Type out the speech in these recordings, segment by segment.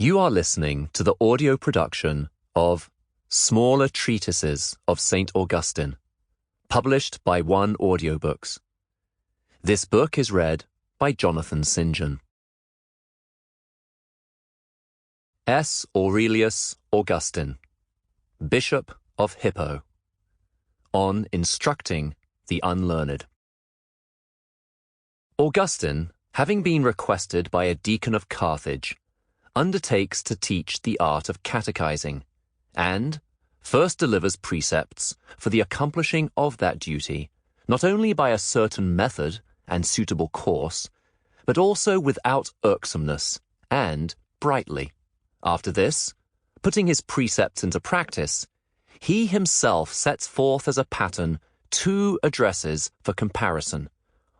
You are listening to the audio production of Smaller Treatises of St. Augustine, published by Audiobooks. This book is read by Jonathan St. John. S. Aurelius Augustine, Bishop of Hippo, on instructing the unlearned. Augustine, having been requested by a deacon of Carthage, undertakes to teach the art of catechizing, and first delivers precepts for the accomplishing of that duty, not only by a certain method and suitable course, but also without irksomeness and brightly. After this, putting his precepts into practice, he himself sets forth as a pattern 2 addresses for comparison,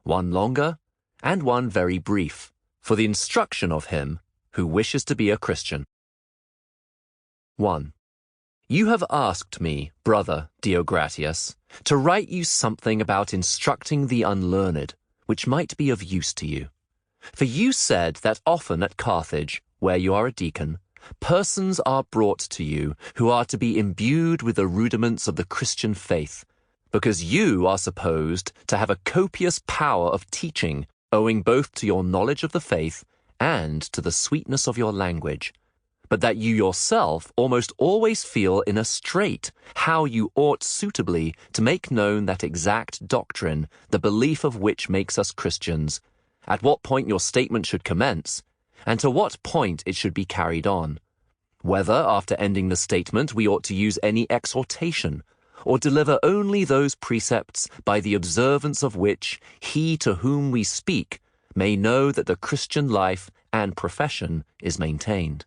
one longer and one very brief, for the instruction of him who wishes to be a Christian. 1. You have asked me, brother Diogratius, to write you something about instructing the unlearned, which might be of use to you. For you said that often at Carthage, where you are a deacon, persons are brought to you who are to be imbued with the rudiments of the Christian faith, because you are supposed to have a copious power of teaching, owing both to your knowledge of the faith and to the sweetness of your language, but that you yourself almost always feel in a strait how you ought suitably to make known that exact doctrine, the belief of which makes us Christians, at what point your statement should commence, and to what point it should be carried on, whether after ending the statement we ought to use any exhortation, or deliver only those precepts by the observance of which he to whom we speak may know that the Christian life and profession is maintained.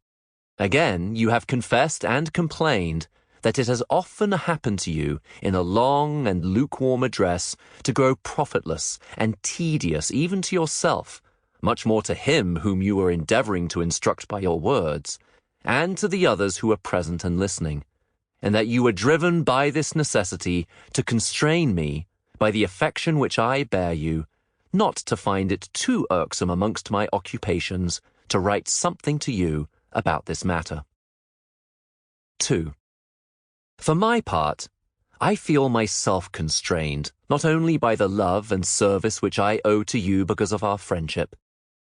Again, you have confessed and complained that it has often happened to you in a long and lukewarm address to grow profitless and tedious even to yourself, much more to him whom you were endeavoring to instruct by your words, and to the others who were present and listening, and that you were driven by this necessity to constrain me by the affection which I bear you, not to find it too irksome amongst my occupations to write something to you about this matter. 2. For my part, I feel myself constrained, not only by the love and service which I owe to you because of our friendship,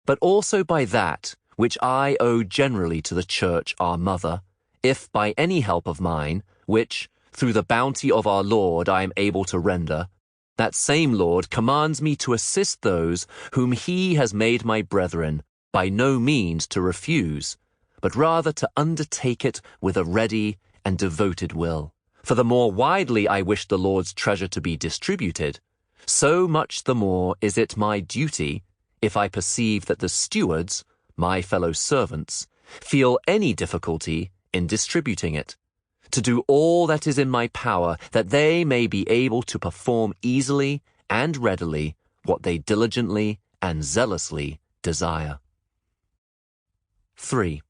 but also by that which I owe generally to the Church our mother, if by any help of mine, which, through the bounty of our Lord, I am able to render, that same Lord commands me to assist those whom he has made my brethren, by no means to refuse, but rather to undertake it with a ready and devoted will. For the more widely I wish the Lord's treasure to be distributed, so much the more is it my duty, if I perceive that the stewards, my fellow servants, feel any difficulty in distributing it, to do all that is in my power, that they may be able to perform easily and readily what they diligently and zealously desire. 3.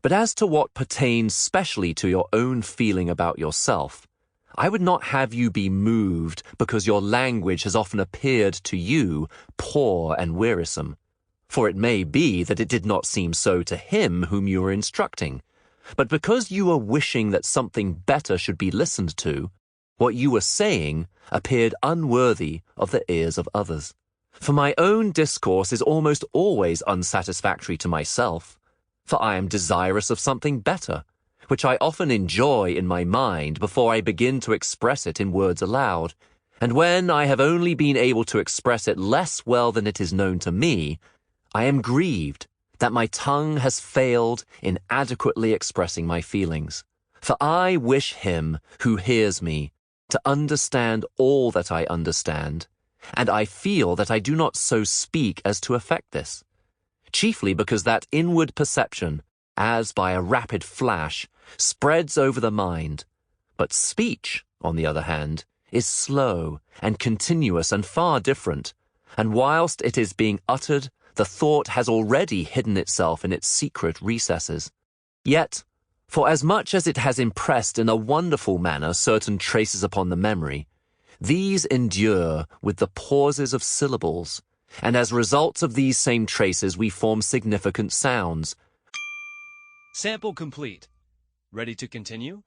But as to what pertains specially to your own feeling about yourself, I would not have you be moved because your language has often appeared to you poor and wearisome, for it may be that it did not seem so to him whom you were instructing, but because you were wishing that something better should be listened to, what you were saying appeared unworthy of the ears of others. For my own discourse is almost always unsatisfactory to myself, for I am desirous of something better, which I often enjoy in my mind before I begin to express it in words aloud, and when I have only been able to express it less well than it is known to me, I am grieved that my tongue has failed in adequately expressing my feelings. For I wish him who hears me to understand all that I understand, and I feel that I do not so speak as to effect this, chiefly because that inward perception, as by a rapid flash, spreads over the mind, but speech, on the other hand, is slow and continuous and far different, and whilst it is being uttered, the thought has already hidden itself in its secret recesses. Yet, for as much as it has impressed in a wonderful manner certain traces upon the memory, these endure with the pauses of syllables, and as results of these same traces we form significant sounds, Sample complete. Ready to continue?